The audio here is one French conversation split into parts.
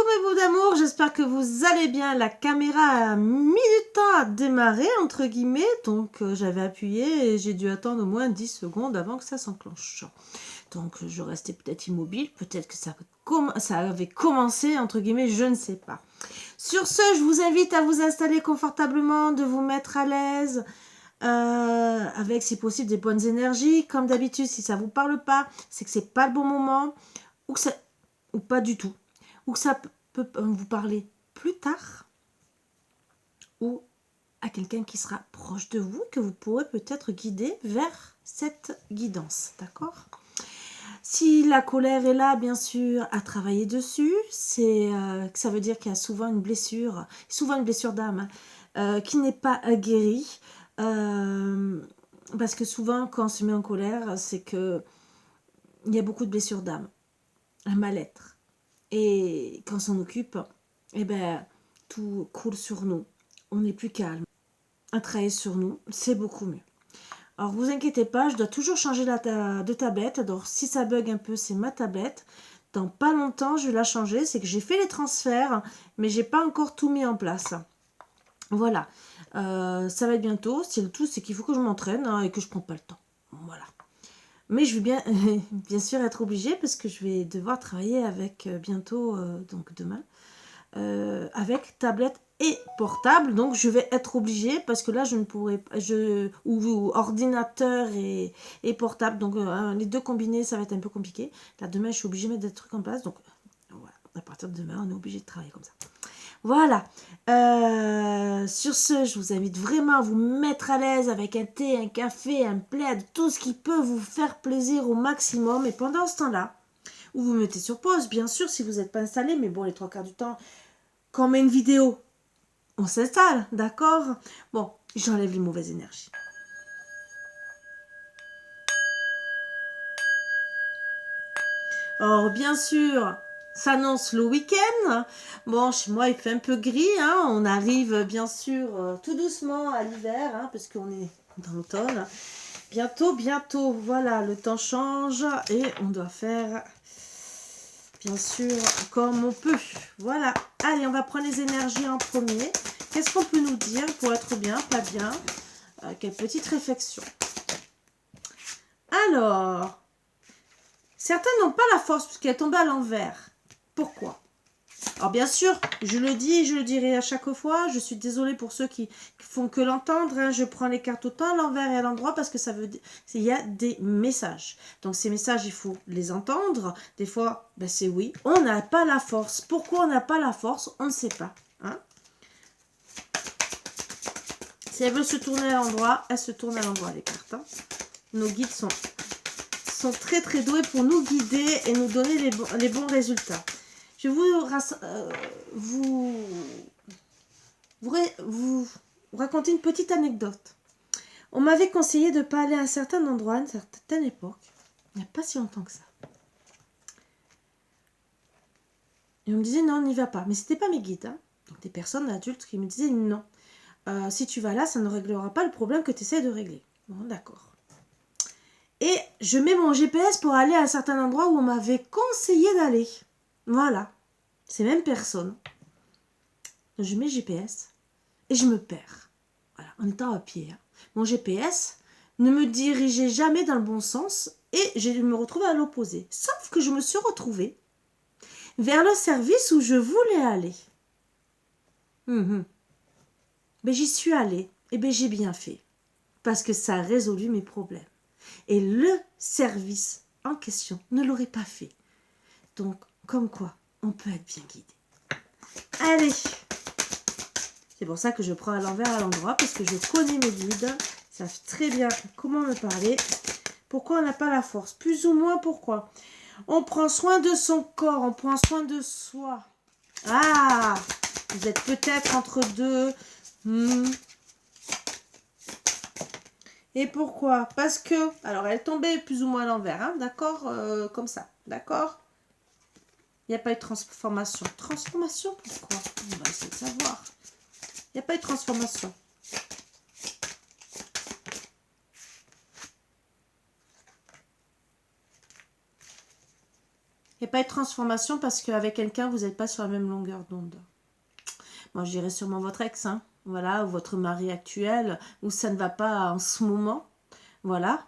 mes bouts d'amour, j'espère que vous allez bien. La caméra a mis du temps à démarrer, entre guillemets, donc j'avais appuyé et j'ai dû attendre au moins 10 secondes avant que ça s'enclenche. Donc je restais peut-être immobile, peut-être que ça avait commencé, entre guillemets, je ne sais pas. Sur ce, je vous invite à vous installer confortablement, de vous mettre à l'aise, avec si possible des bonnes énergies. Comme d'habitude, si ça ne vous parle pas, c'est que c'est pas le bon moment, ou pas du tout. Ou que ça peut vous parler plus tard, ou à quelqu'un qui sera proche de vous, que vous pourrez peut-être guider vers cette guidance, d'accord? Si la colère est là, bien sûr, à travailler dessus, c'est que ça veut dire qu'il y a souvent une blessure d'âme, qui n'est pas guérie, parce que souvent, quand on se met en colère, c'est que il y a beaucoup de blessures d'âme, un mal-être. Et quand on s'en occupe, eh ben, tout coule sur nous. On est plus calme. À travailler sur nous, c'est beaucoup mieux. Alors, vous inquiétez pas, je dois toujours changer de tablette. Donc, si ça bug un peu, c'est ma tablette. Dans pas longtemps, je vais la changer. C'est que j'ai fait les transferts, mais j'ai pas encore tout mis en place. Voilà. Ça va être bientôt. C'est le tout, c'est qu'il faut que je m'entraîne et que je prends pas le temps. Voilà. Mais je vais bien, bien sûr être obligée parce que je vais devoir travailler avec bientôt, donc demain, avec tablette et portable. Donc je vais être obligée parce que là je ne pourrai pas, ou ordinateur et portable. Donc les deux combinés, ça va être un peu compliqué. Là demain je suis obligée de mettre des trucs en place. Donc voilà, à partir de demain on est obligé de travailler comme ça. Voilà. Sur ce, je vous invite vraiment à vous mettre à l'aise avec un thé, un café, un plaid, tout ce qui peut vous faire plaisir au maximum. Et pendant ce temps-là, ou vous mettez sur pause, bien sûr, si vous n'êtes pas installé, mais bon, les 3/4 du temps, quand on met une vidéo, on s'installe, d'accord? Bon, j'enlève les mauvaises énergies. Alors, bien sûr, s'annonce le week-end. Bon, chez moi, il fait un peu gris. Hein. On arrive, bien sûr, tout doucement à l'hiver, hein, parce qu'on est dans l'automne. Bientôt, voilà, le temps change et on doit faire, bien sûr, comme on peut. Voilà. Allez, on va prendre les énergies en premier. Qu'est-ce qu'on peut nous dire pour être bien, pas bien? Quelle petite réflexion. Alors... Certains n'ont pas la force puisqu'elle est tombée à l'envers. Pourquoi? Alors bien sûr, je le dis et je le dirai à chaque fois, je suis désolée pour ceux qui font que l'entendre, hein, je prends les cartes autant à l'envers et à l'endroit parce que ça veut dire qu'il y a des messages. Donc ces messages, il faut les entendre. Des fois, ben c'est oui, on n'a pas la force. Pourquoi on n'a pas la force? On ne sait pas. Hein? Si elle veut se tourner à l'endroit, elle se tourne à l'endroit, les cartes. Hein. Nos guides sont très très doués pour nous guider et nous donner les bons résultats. Je vais vous raconter une petite anecdote. On m'avait conseillé de ne pas aller à un certain endroit, à une certaine époque, il n'y a pas si longtemps que ça. Et on me disait non, on n'y va pas. Mais ce n'était pas mes guides, hein. Donc des personnes adultes qui me disaient non. Si tu vas là, ça ne réglera pas le problème que tu essaies de régler. Bon, d'accord. Et je mets mon GPS pour aller à un certain endroit où on m'avait conseillé d'aller. Voilà. Ces mêmes personnes. Donc je mets GPS et je me perds. Voilà, en étant à pied. Hein. Mon GPS ne me dirigeait jamais dans le bon sens et je me retrouvais à l'opposé. Sauf que je me suis retrouvée vers le service où je voulais aller. Mais j'y suis allée. Et bien j'ai bien fait. Parce que ça a résolu mes problèmes. Et le service en question ne l'aurait pas fait. Donc, comme quoi, on peut être bien guidé. Allez! C'est pour ça que je prends à l'envers à l'endroit, parce que je connais mes guides. Ils savent très bien comment me parler. Pourquoi on n'a pas la force? Plus ou moins pourquoi? On prend soin de son corps, on prend soin de soi. Ah! Vous êtes peut-être entre deux. Et pourquoi? Parce que, alors elle tombait plus ou moins à l'envers, hein, d'accord? Comme ça, d'accord? Il n'y a pas eu de transformation. Transformation, pourquoi? On va essayer de savoir. Il n'y a pas eu de transformation. Il n'y a pas de transformation parce qu'avec quelqu'un, vous n'êtes pas sur la même longueur d'onde. Moi, je dirais sûrement votre ex, hein, voilà, ou votre mari actuel, où ça ne va pas en ce moment, voilà.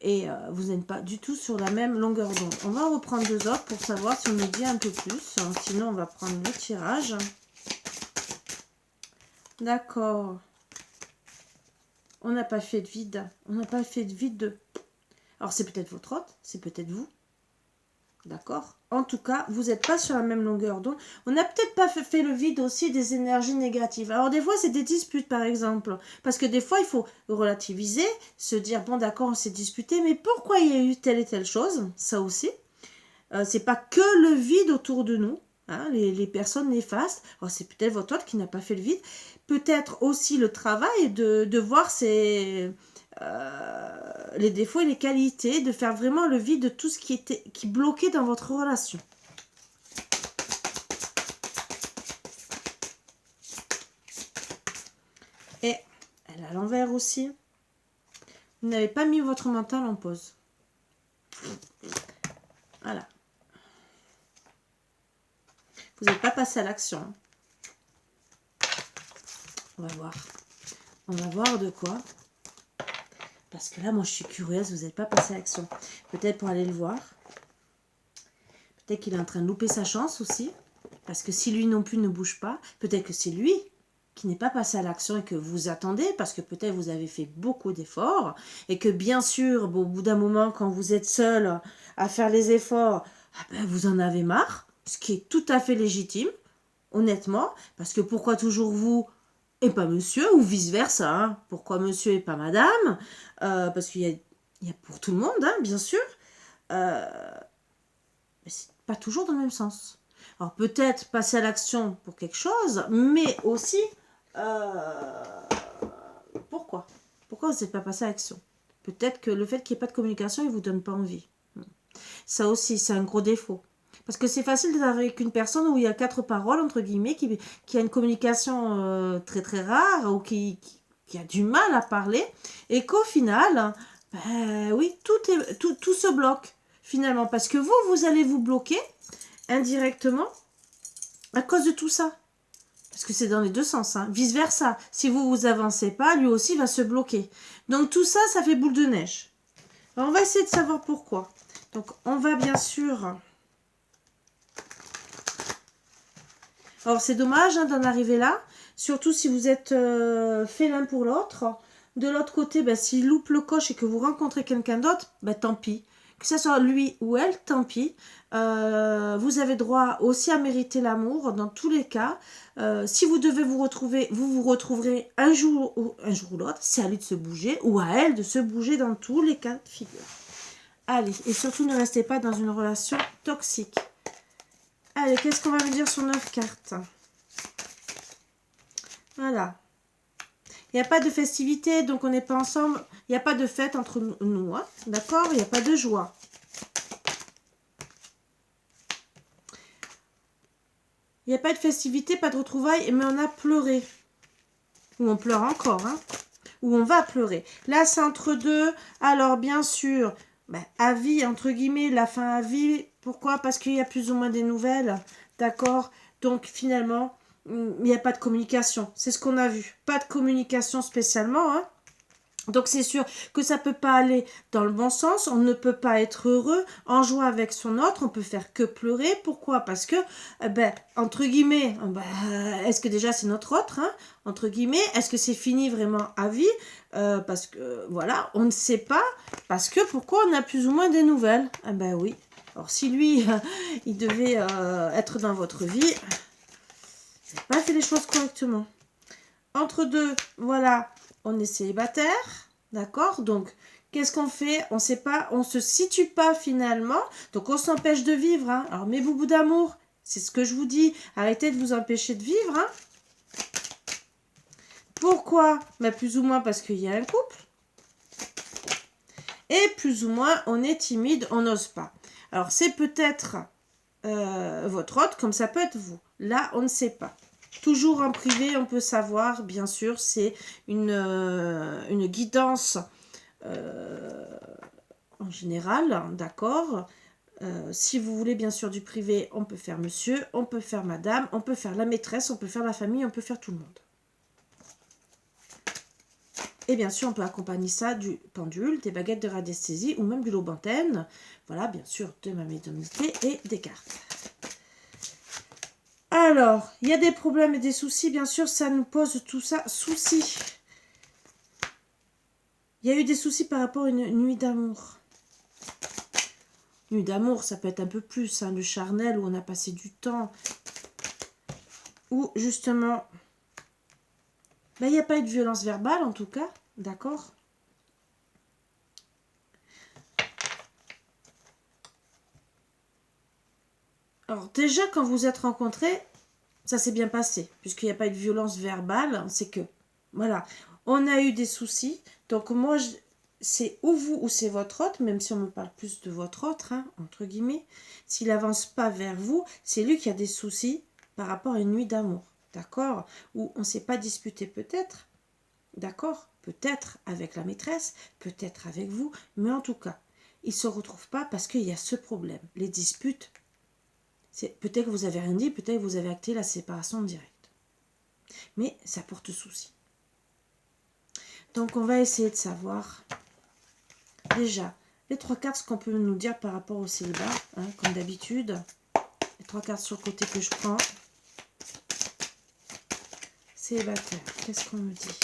Et vous n'êtes pas du tout sur la même longueur d'onde. On va reprendre deux autres pour savoir si on nous dit un peu plus. Sinon, on va prendre le tirage. D'accord. On n'a pas fait de vide. On n'a pas fait de vide. Alors, c'est peut-être votre hôte, c'est peut-être vous. D'accord. En tout cas, vous n'êtes pas sur la même longueur d'onde. On n'a peut-être pas fait le vide aussi des énergies négatives. Alors, des fois, c'est des disputes, par exemple. Parce que des fois, il faut relativiser, se dire, bon, d'accord, on s'est disputé, mais pourquoi il y a eu telle et telle chose? Ça aussi. C'est pas que le vide autour de nous. Hein, les personnes néfastes. Alors, c'est peut-être votre hôte qui n'a pas fait le vide. Peut-être aussi le travail de voir les défauts et les qualités, de faire vraiment le vide de tout ce qui bloquait dans votre relation. Et elle a l'envers aussi. Vous n'avez pas mis votre mental en pause. Voilà. Vous n'êtes pas passé à l'action. On va voir. On va voir de quoi. Parce que là, moi, je suis curieuse. Vous n'êtes pas passé à l'action. Peut-être pour aller le voir. Peut-être qu'il est en train de louper sa chance aussi. Parce que si lui non plus ne bouge pas, peut-être que c'est lui qui n'est pas passé à l'action et que vous attendez, parce que peut-être vous avez fait beaucoup d'efforts, et que bien sûr, bon, au bout d'un moment, quand vous êtes seul à faire les efforts, ah ben, vous en avez marre, ce qui est tout à fait légitime, honnêtement, parce que pourquoi toujours vous et pas monsieur, ou vice-versa, hein, pourquoi monsieur et pas madame, parce qu'il y a pour tout le monde, hein, bien sûr, mais c'est pas toujours dans le même sens. Alors peut-être passer à l'action pour quelque chose, mais aussi pourquoi vous n'êtes pas passé à l'action? Peut-être que le fait qu'il n'y ait pas de communication, il ne vous donne pas envie. Ça aussi, c'est un gros défaut. Parce que c'est facile d'être avec une personne où il y a quatre paroles, entre guillemets, qui a une communication très très rare, ou qui a du mal à parler, et qu'au final, ben oui, tout se bloque, finalement. Parce que vous allez vous bloquer indirectement à cause de tout ça. Parce que c'est dans les deux sens, hein. Vice versa. Si vous avancez pas, lui aussi va se bloquer. Donc tout ça, ça fait boule de neige. Alors, on va essayer de savoir pourquoi. Donc on va bien sûr... Alors c'est dommage hein, d'en arriver là. Surtout si vous êtes fait l'un pour l'autre. De l'autre côté, ben, s'il loupe le coche et que vous rencontrez quelqu'un d'autre, ben, tant pis. Que ce soit lui ou elle, tant pis. Vous avez droit aussi à mériter l'amour dans tous les cas. Si vous devez vous retrouver, vous vous retrouverez un jour ou l'autre. C'est à lui de se bouger ou à elle de se bouger dans tous les cas de figure. Allez, et surtout ne restez pas dans une relation toxique. Allez, qu'est-ce qu'on va me dire sur 9 cartes? Voilà. Il n'y a pas de festivité, donc on n'est pas ensemble. Il n'y a pas de fête entre nous, hein, d'accord? Il n'y a pas de joie. Il n'y a pas de festivité, pas de retrouvailles, mais on a pleuré. Ou on pleure encore, hein? Ou on va pleurer. Là, c'est entre deux. Alors, bien sûr, ben, à vie, entre guillemets, la fin à vie. Pourquoi? Parce qu'il y a plus ou moins des nouvelles, d'accord? Donc, finalement, il n'y a pas de communication. C'est ce qu'on a vu. Pas de communication spécialement, hein? Donc c'est sûr que ça peut pas aller dans le bon sens, on ne peut pas être heureux, en joie avec son autre, on peut faire que pleurer. Pourquoi? Parce que, ben, entre guillemets, ben, est-ce que déjà c'est notre autre, hein, entre guillemets, est-ce que c'est fini vraiment à vie? Parce que, voilà, on ne sait pas, parce que pourquoi on a plus ou moins des nouvelles? Ah ben oui, alors si lui, il devait être dans votre vie, il n'a pas fait les choses correctement. Entre deux, voilà, on est célibataire, d'accord? Donc, qu'est-ce qu'on fait? On sait pas, on se situe pas finalement, donc on s'empêche de vivre, hein. Alors, mes boubous d'amour, c'est ce que je vous dis, arrêtez de vous empêcher de vivre, hein. Pourquoi? Ben, plus ou moins parce qu'il y a un couple. Et plus ou moins, on est timide, on n'ose pas. Alors, c'est peut-être votre hôte, comme ça peut être vous. Là, on ne sait pas. Toujours en privé, on peut savoir, bien sûr, c'est une guidance en général, d'accord, Si vous voulez bien sûr du privé, on peut faire monsieur, on peut faire madame, on peut faire la maîtresse, on peut faire la famille, on peut faire tout le monde. Et bien sûr, on peut accompagner ça du pendule, des baguettes de radiesthésie ou même du lobantène. Voilà, bien sûr, de ma médiumnité et des cartes. Alors, il y a des problèmes et des soucis, bien sûr, ça nous pose tout ça. Soucis. Il y a eu des soucis par rapport à une nuit d'amour. Nuit d'amour, ça peut être un peu plus, hein, le charnel où on a passé du temps. Où, justement, ben, il n'y a pas eu de violence verbale, en tout cas, d'accord? Alors, déjà, quand vous êtes rencontrés, ça s'est bien passé, puisqu'il n'y a pas eu de violence verbale, c'est que, voilà, on a eu des soucis. Donc, moi, c'est ou vous ou c'est votre hôte, même si on me parle plus de votre hôte, hein, entre guillemets. S'il n'avance pas vers vous, c'est lui qui a des soucis par rapport à une nuit d'amour, d'accord? Ou on ne s'est pas disputé peut-être, d'accord? Peut-être avec la maîtresse, peut-être avec vous, mais en tout cas, il ne se retrouve pas parce qu'il y a ce problème. Les disputes, peut-être que vous avez rien dit, peut-être que vous avez acté la séparation directe. Mais ça porte souci. Donc on va essayer de savoir déjà les 3 cartes, ce qu'on peut nous dire par rapport au célibat, hein, comme d'habitude. Les 3 cartes sur le côté que je prends. Célibataire, qu'est-ce qu'on me dit?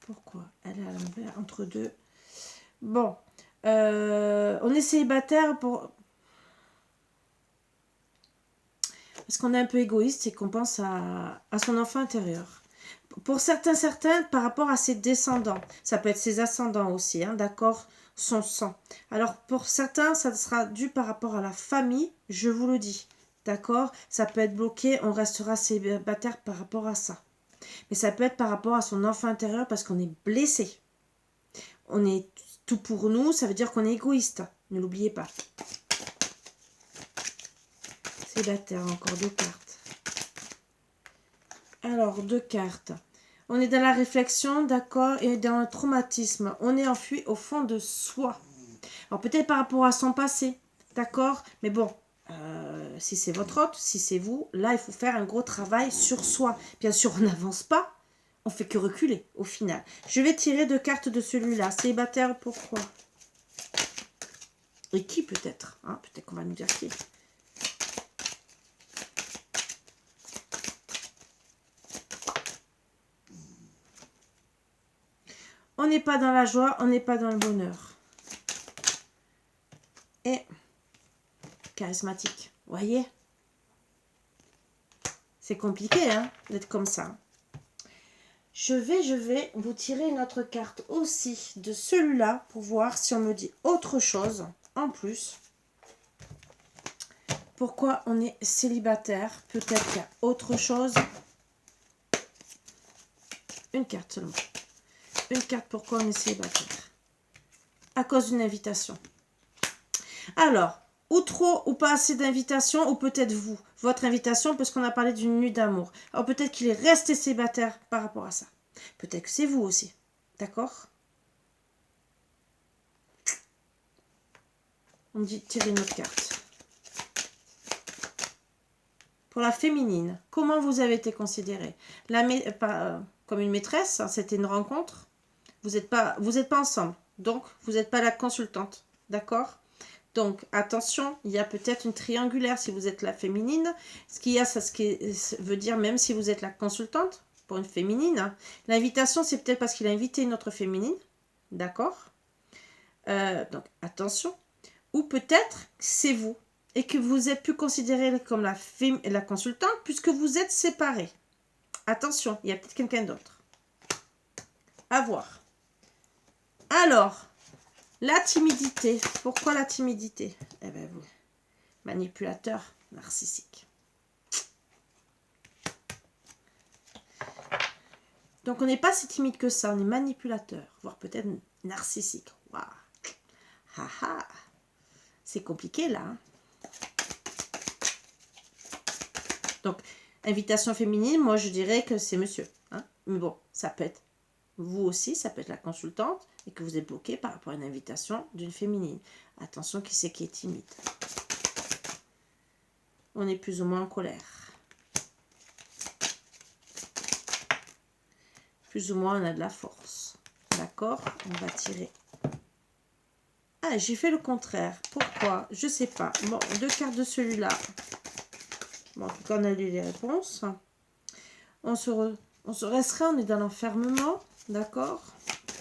Pourquoi elle est à l'envers, entre deux? Bon, on est célibataire pour... parce qu'on est un peu égoïste et qu'on pense à son enfant intérieur. Pour certains, par rapport à ses descendants. Ça peut être ses ascendants aussi, hein, d'accord? Son sang. Alors, pour certains, ça sera dû par rapport à la famille, je vous le dis. D'accord? Ça peut être bloqué, on restera célibataire par rapport à ça. Mais ça peut être par rapport à son enfant intérieur parce qu'on est blessé. On est tout pour nous, ça veut dire qu'on est égoïste. Ne l'oubliez pas. Célibataire, encore 2 cartes. Alors, 2 cartes. On est dans la réflexion, d'accord, et dans le traumatisme. On est enfui au fond de soi. Alors, peut-être par rapport à son passé, d'accord, mais bon, si c'est votre hôte, si c'est vous, là, il faut faire un gros travail sur soi. Bien sûr, on n'avance pas, on fait que reculer, au final. Je vais tirer 2 cartes de celui-là. Célibataire, pourquoi? Et qui, peut-être, hein, peut-être qu'on va nous dire qui. On n'est pas dans la joie, on n'est pas dans le bonheur. Et charismatique, voyez? C'est compliqué, hein, d'être comme ça. Je vais vous tirer une autre carte aussi de celui-là pour voir si on me dit autre chose en plus. Pourquoi on est célibataire? Peut-être qu'il y a autre chose. Une carte seulement. Une carte, pourquoi on est célibataire? À cause d'une invitation. Alors, ou trop ou pas assez d'invitations, ou peut-être vous, votre invitation, parce qu'on a parlé d'une nuit d'amour. Alors peut-être qu'il est resté célibataire par rapport à ça. Peut-être que c'est vous aussi. D'accord? On me dit tirer une autre carte. Pour la féminine, comment vous avez été considérée? Comme une maîtresse, hein, c'était une rencontre. Vous n'êtes pas ensemble, donc vous n'êtes pas la consultante, d'accord? Donc attention, il y a peut-être une triangulaire si vous êtes la féminine. Ce qu'il y a, ça veut dire même si vous êtes la consultante pour une féminine. Hein, l'invitation, c'est peut-être parce qu'il a invité une autre féminine, d'accord? Donc attention. Ou peut-être c'est vous et que vous êtes plus considérée comme la consultante puisque vous êtes séparés. Attention, il y a peut-être quelqu'un d'autre. À voir. Alors, la timidité. Pourquoi la timidité? Eh bien, vous, manipulateur narcissique. Donc, on n'est pas si timide que ça. On est manipulateur, voire peut-être narcissique. Waouh. Haha. C'est compliqué, là. Hein. Donc, invitation féminine, moi, je dirais que c'est monsieur. Hein. Mais bon, ça peut être vous aussi, ça peut être la consultante, et que vous êtes bloqué par rapport à une invitation d'une féminine. Attention, qui c'est qui est timide? On est plus ou moins en colère. Plus ou moins, on a de la force. D'accord? On va tirer. Ah, j'ai fait le contraire. Pourquoi? Je sais pas. Bon, 2 cartes de celui-là. Bon, en tout cas, on a lu les réponses. On se restreint, on est dans l'enfermement. D'accord?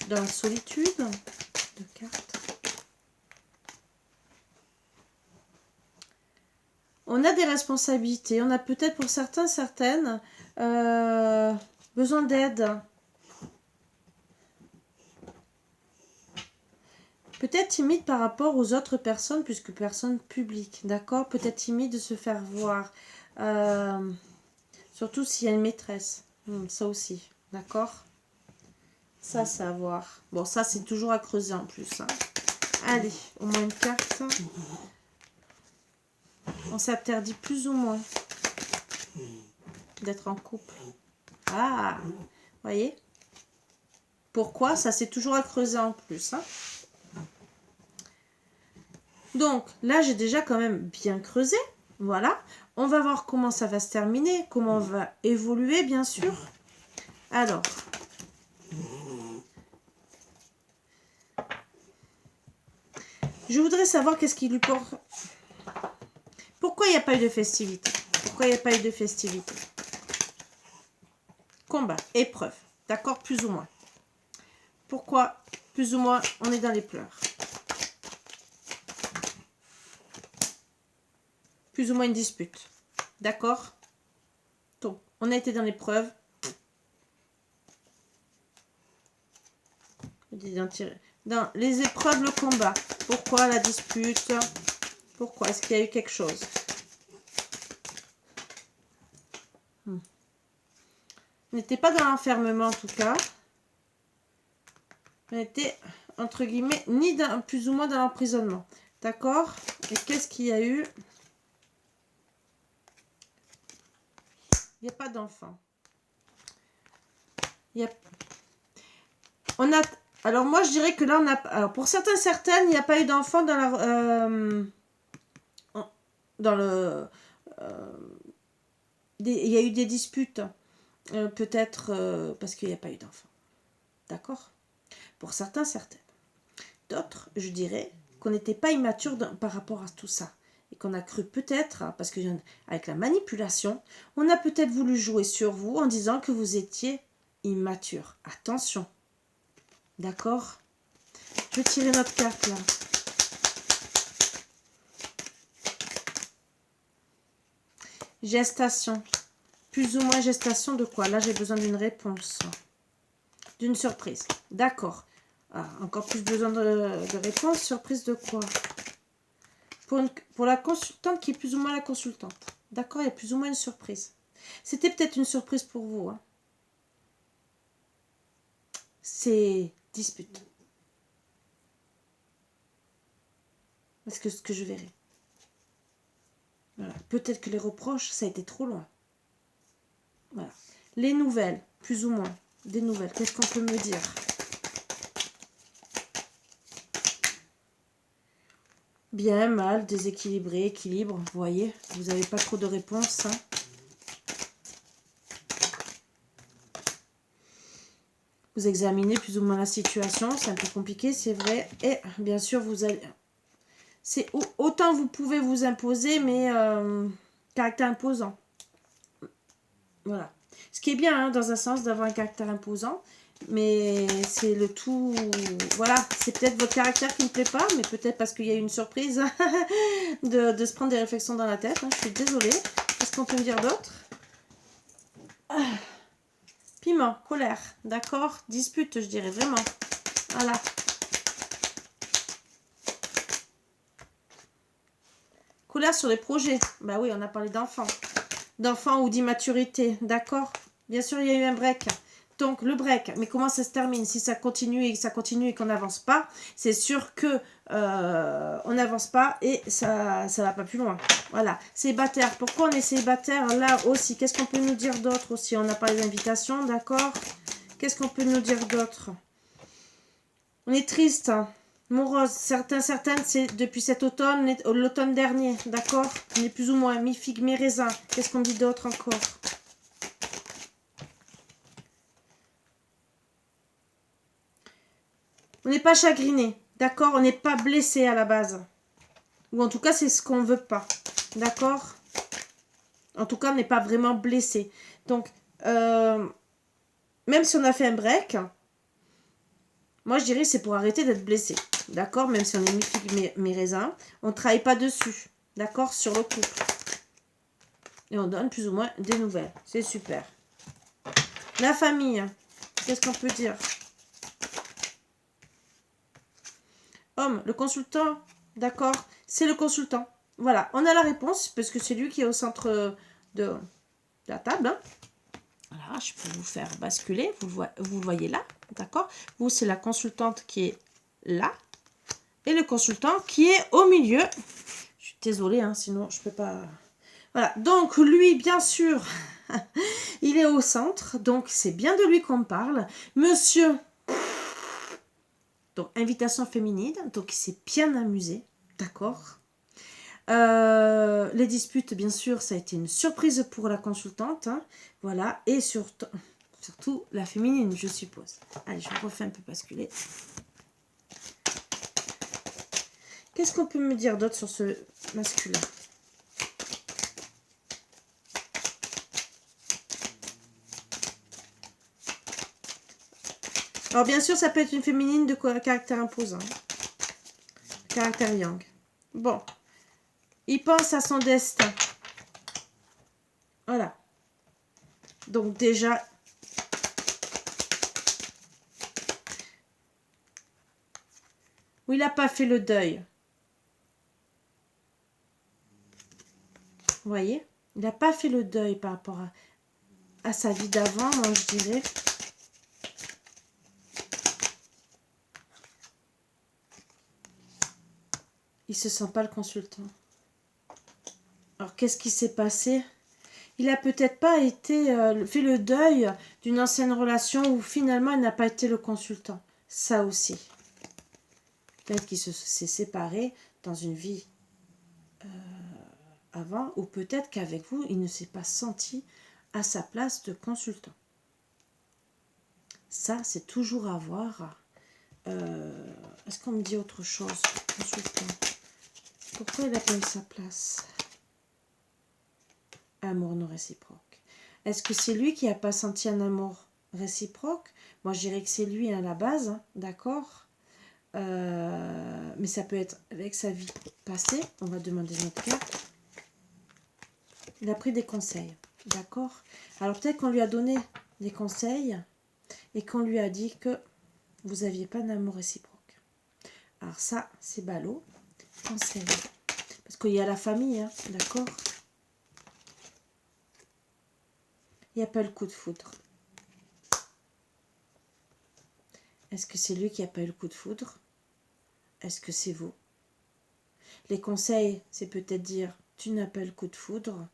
Dans la solitude. 2 cartes. On a des responsabilités. On a peut-être pour certains, certaines, besoin d'aide. Peut-être timide par rapport aux autres personnes, puisque personne publique, d'accord? Peut-être timide de se faire voir. Surtout s'il y a une maîtresse. Ça aussi, d'accord? Ça, c'est à voir. Bon, ça, c'est toujours à creuser en plus. Hein. Allez, au moins une carte. On s'interdit plus ou moins d'être en couple. Ah, voyez? Pourquoi? Ça, c'est toujours à creuser en plus. Hein. Donc, là, j'ai déjà quand même bien creusé. Voilà. On va voir comment ça va se terminer, comment on va évoluer, bien sûr. Alors, je voudrais savoir qu'est-ce qui lui porte... Pourquoi il n'y a pas eu de festivité? Pourquoi il n'y a pas eu de festivité? Combat, épreuve. D'accord? Plus ou moins. Pourquoi? Plus ou moins, on est dans les pleurs. Plus ou moins une dispute. D'accord? Donc, on a été dans l'épreuve. Dans les épreuves, le combat. Pourquoi la dispute? Pourquoi? Est-ce qu'il y a eu quelque chose? On n'était pas dans l'enfermement en tout cas. On était, entre guillemets, ni dans, plus ou moins dans l'emprisonnement. D'accord? Et qu'est-ce qu'il y a eu? Il n'y a pas d'enfant. On a... Alors moi je dirais que là on a... Alors pour certains, certaines, il n'y a pas eu d'enfant dans la... dans le... il y a eu des disputes. Peut-être parce qu'il n'y a pas eu d'enfant. D'accord? Pour certains, certaines. D'autres, je dirais qu'on n'était pas immature par rapport à tout ça. Et qu'on a cru peut-être, parce que avec la manipulation, on a peut-être voulu jouer sur vous en disant que vous étiez immature. Attention. D'accord? Je vais tirer notre carte là. Gestation. Plus ou moins gestation de quoi? Là, j'ai besoin d'une réponse. D'une surprise. D'accord. Ah, encore plus besoin de réponse. Surprise de quoi? Pour la consultante qui est plus ou moins la consultante. D'accord, il y a plus ou moins une surprise. C'était peut-être une surprise pour vous. Hein. C'est dispute. Est-ce que ce que je verrai? Voilà. Peut-être que les reproches, ça a été trop loin. Voilà. Les nouvelles, plus ou moins. Des nouvelles. Qu'est-ce qu'on peut me dire? Bien, mal, déséquilibré, équilibre. Vous voyez, vous n'avez pas trop de réponses. Hein. Vous examinez plus ou moins la situation. C'est un peu compliqué, c'est vrai. Et bien sûr, vous allez... C'est autant vous pouvez vous imposer, mais caractère imposant. Voilà. Ce qui est bien, hein, dans un sens, d'avoir un caractère imposant. Mais c'est le tout... Voilà, c'est peut-être votre caractère qui ne me plaît pas, mais peut-être parce qu'il y a eu une surprise de se prendre des réflexions dans la tête. Hein. Je suis désolée. Qu'est-ce qu'on peut me dire d'autre? Piment, colère, d'accord? Dispute, je dirais, vraiment. Voilà. Colère sur les projets. Bah oui, on a parlé d'enfants. D'enfants ou d'immaturité, d'accord? Bien sûr, il y a eu un break. Donc, le break, mais comment ça se termine? Si ça continue et qu'on n'avance pas, c'est sûr que on n'avance pas et ça va pas plus loin. Voilà. Célibataire. Pourquoi on est célibataire là aussi? Qu'est-ce qu'on peut nous dire d'autre aussi? On a parlé d'invitation, d'accord? Qu'est-ce qu'on peut nous dire d'autre? On est triste, hein. Morose. Certaines, c'est depuis cet automne, l'automne dernier, d'accord? On est plus ou moins mi-figue, mi-raisin. Qu'est-ce qu'on dit d'autre encore? On n'est pas chagriné, d'accord? On n'est pas blessé à la base. Ou en tout cas, c'est ce qu'on ne veut pas, d'accord? En tout cas, on n'est pas vraiment blessé. Donc, même si on a fait un break, moi, je dirais c'est pour arrêter d'être blessé, d'accord? Même si on est mi-figue, mi-raisin, on ne travaille pas dessus, d'accord? Sur le couple. Et on donne plus ou moins des nouvelles. C'est super. La famille, qu'est-ce qu'on peut dire? Homme, le consultant, d'accord? C'est le consultant. Voilà, on a la réponse, parce que c'est lui qui est au centre de la table. Hein. Voilà, je peux vous faire basculer, vous le voyez là, d'accord? Vous, c'est la consultante qui est là, et le consultant qui est au milieu. Je suis désolée, hein, sinon je peux pas... Voilà, donc lui, bien sûr, il est au centre, donc c'est bien de lui qu'on parle. Monsieur... Donc, invitation féminine, donc il s'est bien amusé, d'accord. Les disputes, bien sûr, ça a été une surprise pour la consultante, hein, voilà, et surtout la féminine, je suppose. Allez, je refais un peu basculer. Qu'est-ce qu'on peut me dire d'autre sur ce masculin? Alors, bien sûr, ça peut être une féminine de caractère imposant. Caractère yang. Bon. Il pense à son destin. Voilà. Donc, déjà... où il n'a pas fait le deuil. Vous voyez? Il n'a pas fait le deuil par rapport à sa vie d'avant, moi, je dirais. Il ne se sent pas le consultant. Alors, qu'est-ce qui s'est passé? Il n'a peut-être pas fait le deuil d'une ancienne relation où finalement il n'a pas été le consultant. Ça aussi. Peut-être qu'il s'est séparé dans une vie avant, ou peut-être qu'avec vous, il ne s'est pas senti à sa place de consultant. Ça, c'est toujours à voir. Est-ce qu'on me dit autre chose? Consultant. Pourquoi il n'a pas eu sa place? Amour non réciproque. Est-ce que c'est lui qui n'a pas senti un amour réciproque? Moi, je dirais que c'est lui à la base, hein, d'accord, mais ça peut être avec sa vie passée. On va demander notre carte. Il a pris des conseils, d'accord. Alors peut-être qu'on lui a donné des conseils et qu'on lui a dit que vous n'aviez pas d'amour réciproque. Alors ça, c'est ballot. Conseil. Parce qu'il y a la famille, hein, d'accord. Il n'y a pas le coup de foudre. Est-ce que c'est lui qui n'a pas eu le coup de foudre? Est-ce que c'est vous? Les conseils, c'est peut-être dire tu n'as pas le coup de foudre,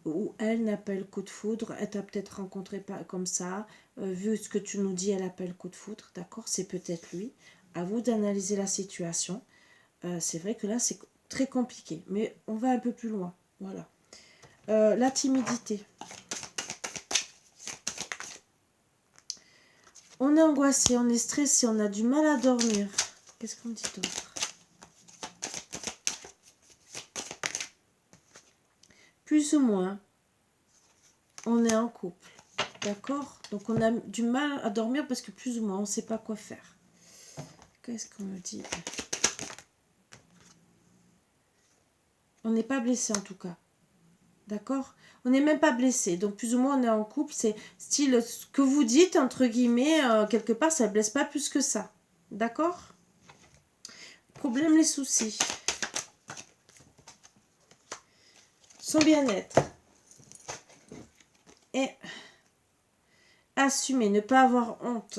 ou elle n'a pas le coup de foudre, elle t'a peut-être rencontré pas comme ça, vu ce que tu nous dis, elle n'a pas le coup de foudre, d'accord? C'est peut-être lui. À vous d'analyser la situation. C'est vrai que là, c'est très compliqué, mais on va un peu plus loin. Voilà. La timidité. On est angoissé, on est stressé, on a du mal à dormir. Qu'est-ce qu'on dit d'autre? Plus ou moins, on est en couple. D'accord? Donc on a du mal à dormir parce que plus ou moins, on ne sait pas quoi faire. Qu'est-ce qu'on me dit? On n'est pas blessé en tout cas. D'accord? On n'est même pas blessé. Donc plus ou moins, on est en couple. C'est style ce que vous dites, entre guillemets, quelque part, ça ne blesse pas plus que ça. D'accord? Problème, les soucis. Son bien-être. Et assumer, ne pas avoir honte.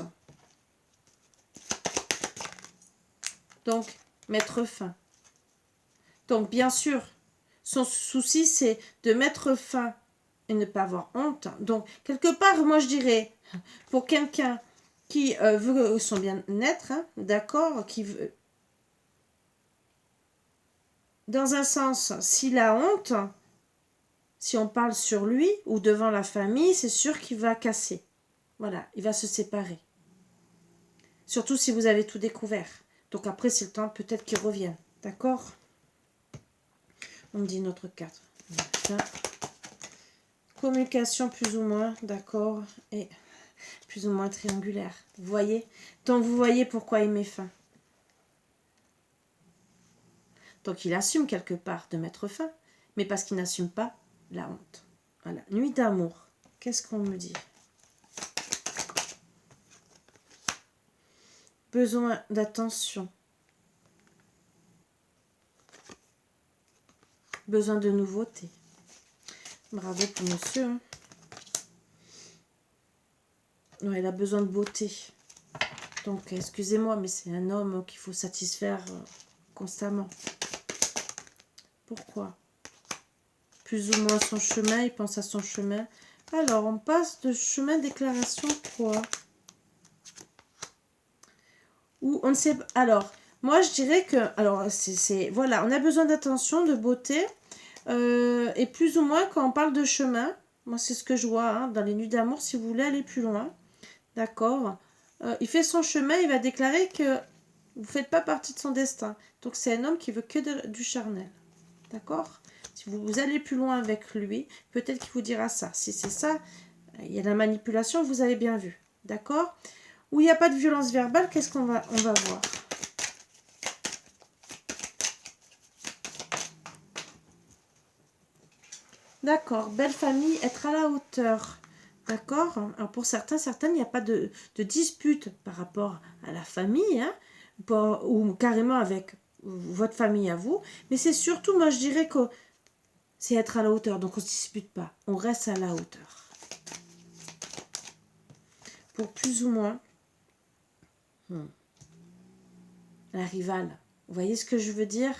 Donc, mettre fin. Donc, bien sûr, son souci, c'est de mettre fin et ne pas avoir honte. Donc, quelque part, moi, je dirais, pour quelqu'un qui veut son bien-être, hein, d'accord, qui veut... Dans un sens, s'il a honte, si on parle sur lui ou devant la famille, c'est sûr qu'il va casser. Voilà, il va se séparer. Surtout si vous avez tout découvert. Donc après, c'est le temps peut-être qu'il revienne. D'accord? On me dit notre 4. Voilà. Communication plus ou moins, d'accord, et plus ou moins triangulaire. Vous voyez? Donc vous voyez pourquoi il met fin. Donc il assume quelque part de mettre fin, mais parce qu'il n'assume pas la honte. Voilà. Nuit d'amour. Qu'est-ce qu'on me dit? Besoin d'attention. Besoin de nouveauté. Bravo pour monsieur. Hein. Ouais, il a besoin de beauté. Donc, excusez-moi, mais c'est un homme qu'il faut satisfaire constamment. Pourquoi? Plus ou moins son chemin, il pense à son chemin. Alors, on passe de chemin déclaration 3. Ou on ne sait pas. Alors, moi, je dirais que... Alors, voilà, on a besoin d'attention, de beauté. Et plus ou moins, quand on parle de chemin, moi, c'est ce que je vois hein, dans les nuits d'amour, si vous voulez aller plus loin. D'accord. Il fait son chemin, il va déclarer que vous ne faites pas partie de son destin. Donc, c'est un homme qui veut que du charnel. D'accord? Si vous allez plus loin avec lui, peut-être qu'il vous dira ça. Si c'est ça, il y a la manipulation, vous avez bien vu. D'accord? Où il n'y a pas de violence verbale, qu'est-ce qu'on va voir? D'accord, belle famille, être à la hauteur. D'accord? Alors pour certains, certaines, il n'y a pas de dispute par rapport à la famille, hein, ou carrément avec votre famille à vous. Mais c'est surtout, moi je dirais que c'est être à la hauteur. Donc on ne se dispute pas, on reste à la hauteur. Pour plus ou moins la rivale. Vous voyez ce que je veux dire?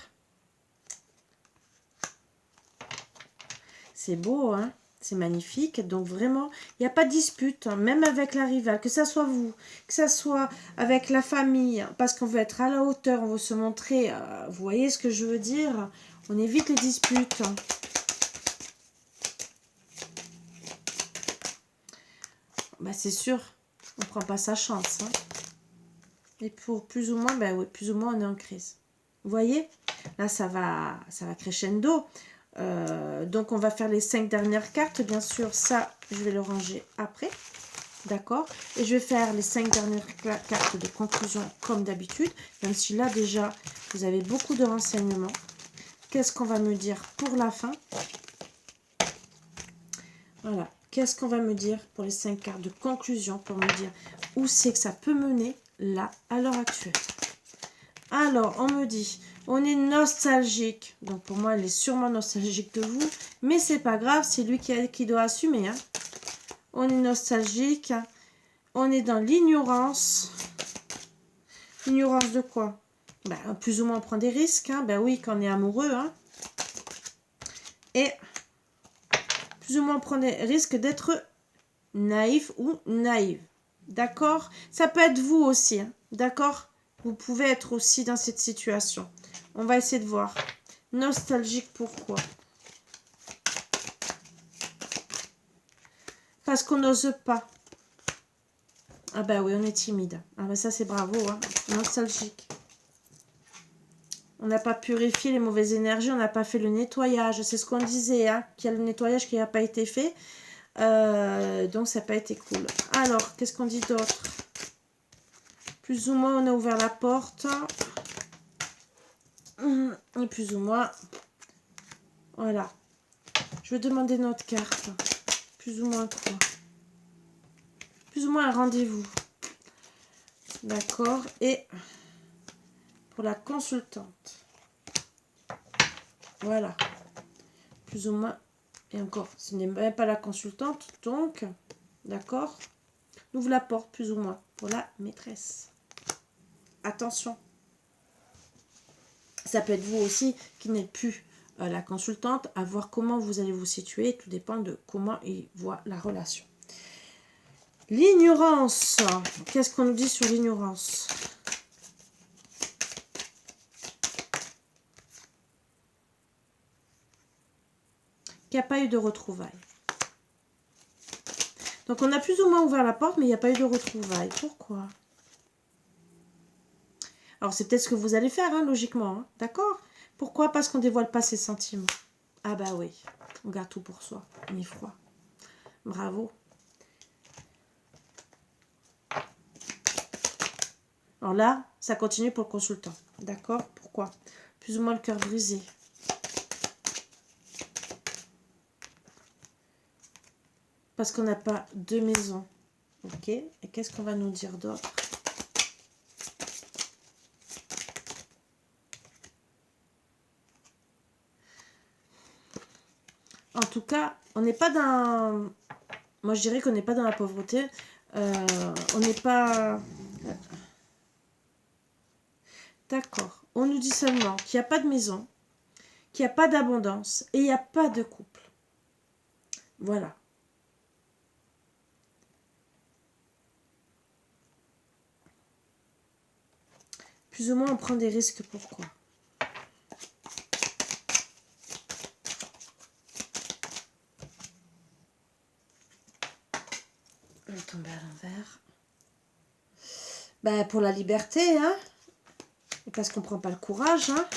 C'est beau, hein? C'est magnifique. Donc vraiment, il n'y a pas de dispute, hein, même avec la rivale, que ça soit vous, que ça soit avec la famille, parce qu'on veut être à la hauteur, on veut se montrer. Vous voyez ce que je veux dire? On évite les disputes. Bah, c'est sûr, on ne prend pas sa chance. Hein. Et pour plus ou moins, ben oui, plus ou moins on est en crise. Vous voyez? Là, ça va crescendo. Donc, on va faire les 5 dernières cartes. Bien sûr, ça, je vais le ranger après. D'accord? Et je vais faire les 5 dernières cartes de conclusion comme d'habitude. Même si là, déjà, vous avez beaucoup de renseignements. Qu'est-ce qu'on va me dire pour la fin? Voilà. Qu'est-ce qu'on va me dire pour les 5 cartes de conclusion pour me dire où c'est que ça peut mener là, à l'heure actuelle? Alors, on me dit, on est nostalgique. Donc, pour moi, elle est sûrement nostalgique de vous. Mais c'est pas grave, c'est lui qui doit assumer. Hein. On est nostalgique. On est dans l'ignorance. Ignorance de quoi? Ben, plus ou moins, on prend des risques. Hein. Ben oui, quand on est amoureux. Hein. Et plus ou moins, on prend des risques d'être naïf ou naïve. D'accord? Ça peut être vous aussi. Hein. D'accord? Vous pouvez être aussi dans cette situation. On va essayer de voir. Nostalgique, pourquoi? Parce qu'on n'ose pas. Ah ben oui, on est timide. Ah ben ça, c'est bravo. Hein. Nostalgique. On n'a pas purifié les mauvaises énergies. On n'a pas fait le nettoyage. C'est ce qu'on disait. Hein, qu'il y a le nettoyage qui n'a pas été fait. Donc, ça n'a pas été cool. Alors, qu'est-ce qu'on dit d'autre? Plus ou moins, on a ouvert la porte. Et plus ou moins, voilà. Je vais demander notre carte. Plus ou moins quoi? Plus ou moins un rendez-vous. D'accord. Et pour la consultante. Voilà. Plus ou moins. Et encore, ce n'est même pas la consultante. Donc, d'accord. On ouvre la porte, plus ou moins, pour la maîtresse. Attention. Ça peut être vous aussi qui n'êtes plus la consultante à voir comment vous allez vous situer. Tout dépend de comment il voit la relation. L'ignorance. Qu'est-ce qu'on nous dit sur l'ignorance? Qu'il n'y a pas eu de retrouvailles. Donc on a plus ou moins ouvert la porte, mais il n'y a pas eu de retrouvailles. Pourquoi? Alors c'est peut-être ce que vous allez faire, hein, logiquement. Hein, d'accord? Pourquoi? Parce qu'on ne dévoile pas ses sentiments. Ah bah oui, on garde tout pour soi. On est froid. Bravo. Alors là, ça continue pour le consultant. D'accord? Pourquoi? Plus ou moins le cœur brisé. Parce qu'on n'a pas de maison. Ok? Et qu'est-ce qu'on va nous dire d'autre? En tout cas, on n'est pas dans... Moi, je dirais qu'on n'est pas dans la pauvreté. On n'est pas... D'accord. On nous dit seulement qu'il n'y a pas de maison, qu'il n'y a pas d'abondance et il n'y a pas de couple. Voilà. Plus ou moins, on prend des risques. Pourquoi? Je vais tomber à l'envers. Ben, pour la liberté, hein. Et parce qu'on ne prend pas le courage, hein.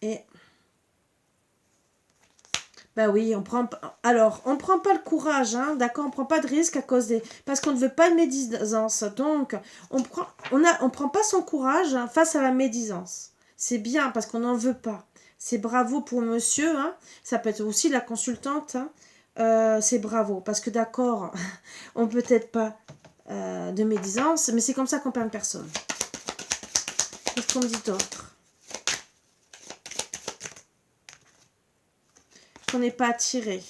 Et... Ben oui, on prend... Alors, on ne prend pas le courage, hein. D'accord, on ne prend pas de risque à cause des... Parce qu'on ne veut pas de médisance. Donc, on prend pas son courage, hein, face à la médisance. C'est bien parce qu'on n'en veut pas. C'est bravo pour monsieur, hein. Ça peut être aussi la consultante, hein. C'est bravo. Parce que d'accord, on peut être pas de médisance, mais c'est comme ça qu'on perd une personne. Qu'est-ce qu'on me dit d'autre? On n'est pas attiré.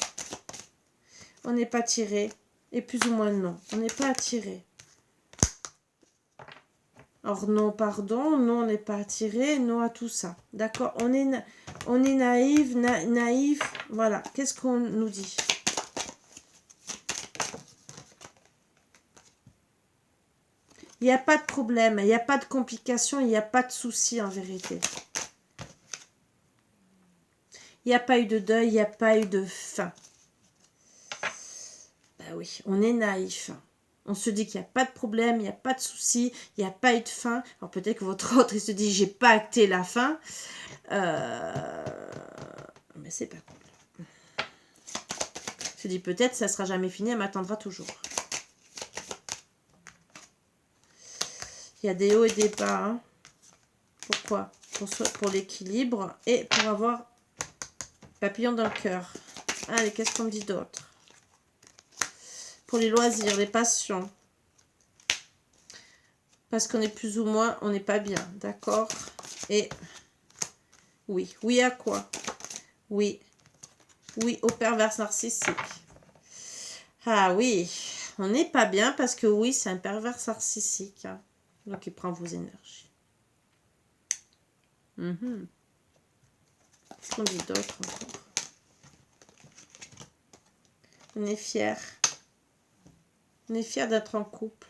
On n'est pas attiré. Et plus ou moins non. On n'est pas attiré. Alors non, pardon. Non, on n'est pas attiré. Non à tout ça. D'accord? On est naïf. Naïf. Voilà. Qu'est-ce qu'on nous dit? Il n'y a pas de problème. Il n'y a pas de complications. Il n'y a pas de soucis en vérité. Il n'y a pas eu de deuil. Il n'y a pas eu de fin. Ben oui, on est naïf. On se dit qu'il n'y a pas de problème, il n'y a pas de souci, il n'y a pas eu de fin. Alors peut-être que votre autre, il se dit, j'ai pas acté la fin. Mais c'est pas cool. Il se dit, peut-être, ça sera jamais fini, elle m'attendra toujours. Il y a des hauts et des bas. Hein. Pourquoi? Pour l'équilibre et pour avoir papillon dans le cœur. Allez, qu'est-ce qu'on me dit d'autre? Pour les loisirs, les passions. Parce qu'on est plus ou moins, on n'est pas bien, d'accord? Et oui. Oui à quoi? Oui. Oui au pervers narcissique. Ah oui, on n'est pas bien parce que oui, c'est un pervers narcissique. Hein. Donc il prend vos énergies. Qu'est-ce qu'on dit d'autre encore? On est fier. On est fier d'être en couple.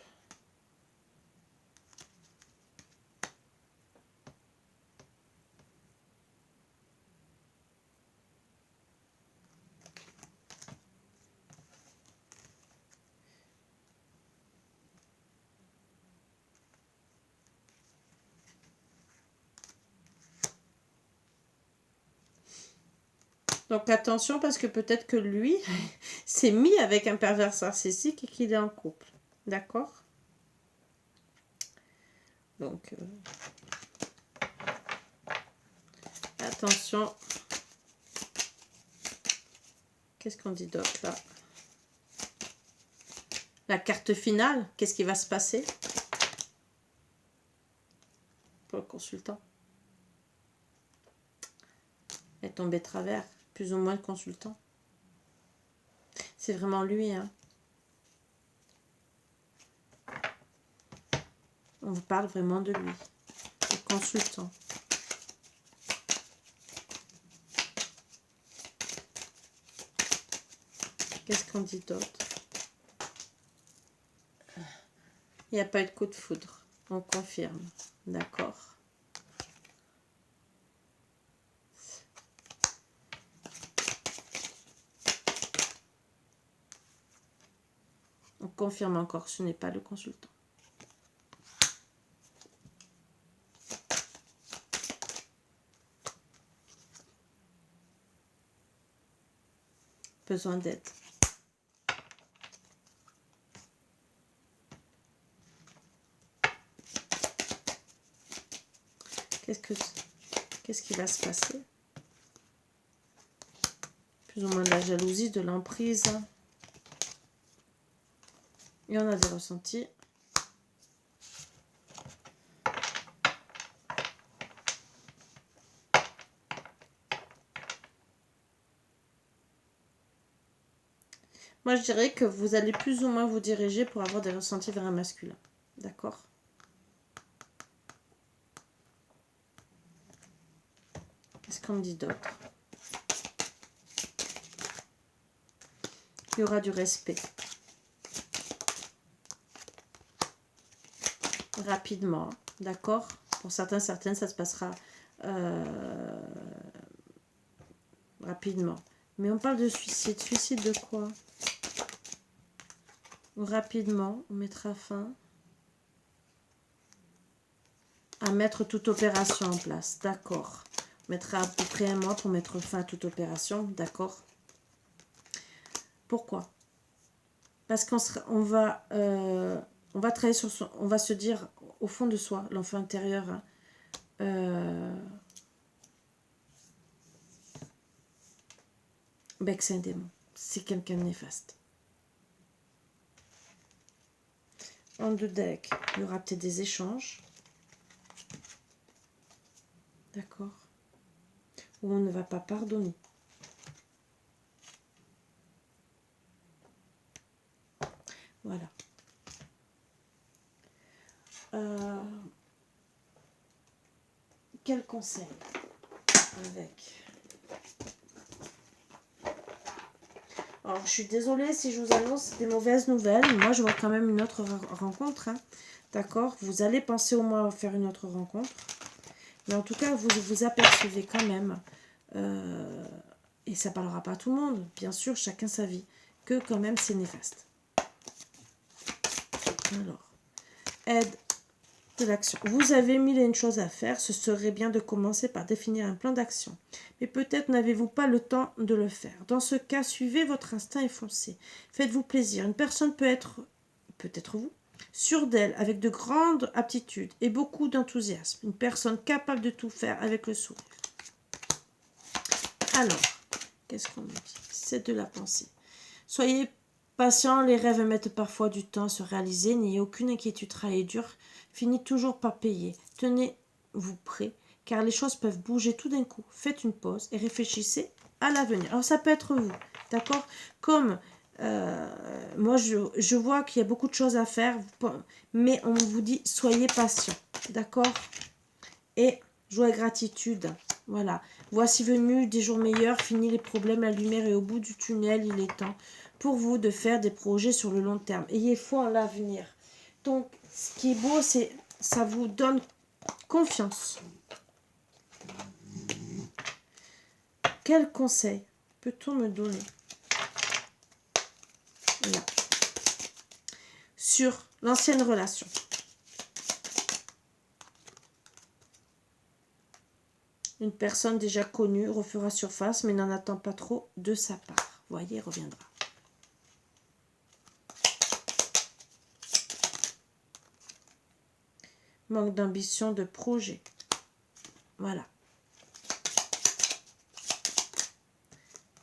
Donc attention parce que peut-être que lui s'est mis avec un pervers narcissique et qu'il est en couple. D'accord? Donc attention. Qu'est-ce qu'on dit d'autre là? La carte finale, qu'est-ce qui va se passer pour le consultant? Elle est tombée de travers, plus ou moins le consultant. C'est vraiment lui, hein. On vous parle vraiment de lui, le consultant. Qu'est-ce qu'on dit d'autre? Il n'y a pas eu de coup de foudre. On confirme. D'accord. On confirme encore que ce n'est pas le consultant. Besoin d'aide. Qu'est-ce qui va se passer? Plus ou moins de la jalousie, de l'emprise. Il y en a des ressentis. Moi, je dirais que vous allez plus ou moins vous diriger pour avoir des ressentis vers un masculin. D'accord? Qu'est-ce qu'on me dit d'autre? Il y aura du respect. Rapidement, d'accord? Pour certains, certaines, ça se passera rapidement. Mais on parle de suicide. Suicide de quoi? Rapidement, on mettra fin à mettre toute opération en place. D'accord. On mettra à peu près un mois pour mettre fin à toute opération. D'accord. Pourquoi? Parce on va travailler sur son... On va se dire au fond de soi, l'enfant intérieur, hein, que c'est un démon. C'est quelqu'un de néfaste. En deux decks, il y aura peut-être des échanges. D'accord. Où on ne va pas pardonner. Voilà. Quel conseil avec... Alors, je suis désolée si je vous annonce des mauvaises nouvelles. Moi, je vois quand même une autre rencontre. Hein. D'accord? Vous allez penser au moins à faire une autre rencontre. Mais en tout cas, vous vous apercevez quand même, et ça ne parlera pas à tout le monde, bien sûr, chacun sa vie, que quand même c'est néfaste. Alors, aide de l'action. Vous avez mille et une choses à faire, ce serait bien de commencer par définir un plan d'action. Mais peut-être n'avez-vous pas le temps de le faire. Dans ce cas, suivez votre instinct et foncez. Faites-vous plaisir. Une personne peut-être vous, sûre d'elle, avec de grandes aptitudes et beaucoup d'enthousiasme. Une personne capable de tout faire avec le sourire. Alors, qu'est-ce qu'on me dit? C'est de la pensée. Soyez patient, les rêves mettent parfois du temps à se réaliser. N'ayez aucune inquiétude, travailler dur finit toujours par payer. Tenez-vous prêt, car les choses peuvent bouger tout d'un coup. Faites une pause et réfléchissez à l'avenir. Alors, ça peut être vous, d'accord? Comme moi, je vois qu'il y a beaucoup de choses à faire, mais on vous dit, soyez patient, d'accord? Et joie et gratitude, voilà. Voici venu des jours meilleurs, fini les problèmes, la lumière est au bout du tunnel, il est temps pour vous de faire des projets sur le long terme. Ayez foi en l'avenir. Donc, ce qui est beau, c'est ça vous donne confiance. Quel conseil peut-on me donner là sur l'ancienne relation? Une personne déjà connue refera surface, mais n'en attend pas trop de sa part. Voyez, reviendra. Manque d'ambition, de projet. Voilà.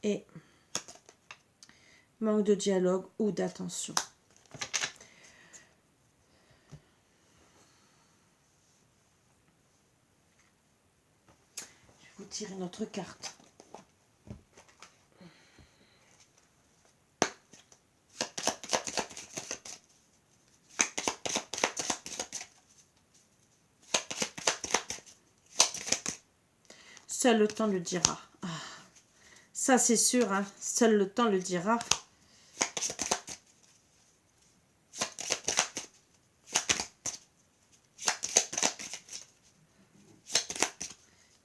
Et manque de dialogue ou d'attention. Je vais vous tirer une autre carte. Seul le temps le dira. Ah, ça, c'est sûr, hein. Seul le temps le dira.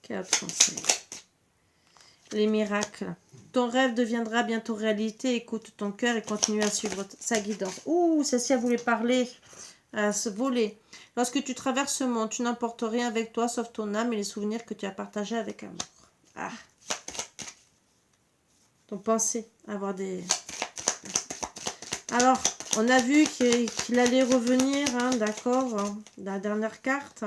Quatre conseils. Les miracles. Ton rêve deviendra bientôt réalité. Écoute ton cœur et continue à suivre sa guidance. Ouh, celle-ci a voulu parler à se voler. Lorsque tu traverses ce monde, tu n'emportes rien avec toi sauf ton âme et les souvenirs que tu as partagés avec amour. Ah. Ton pensée, avoir des... Alors, on a vu qu'il allait revenir, hein, d'accord, hein, la dernière carte.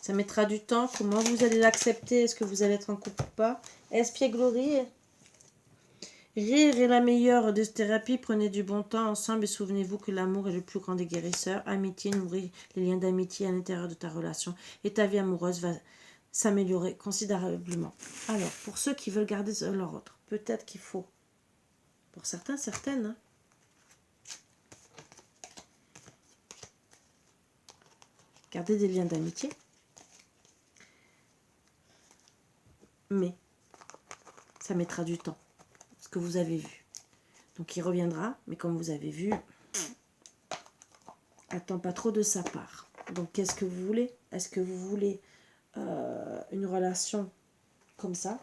Ça mettra du temps. Comment vous allez l'accepter? Est-ce que vous allez être en couple ou pas? Espièglerie. Rire est la meilleure des thérapies. Prenez du bon temps ensemble et souvenez-vous que l'amour est le plus grand des guérisseurs. Amitié, nourris les liens d'amitié à l'intérieur de ta relation et ta vie amoureuse va s'améliorer considérablement. Alors, pour ceux qui veulent garder leur autre, peut-être qu'il faut, pour certains, certaines, hein, garder des liens d'amitié. Mais ça mettra du temps, ce que vous avez vu. Donc il reviendra, mais comme vous avez vu, attends pas trop de sa part. Donc qu'est-ce que vous voulez? Est-ce que vous voulez une relation comme ça?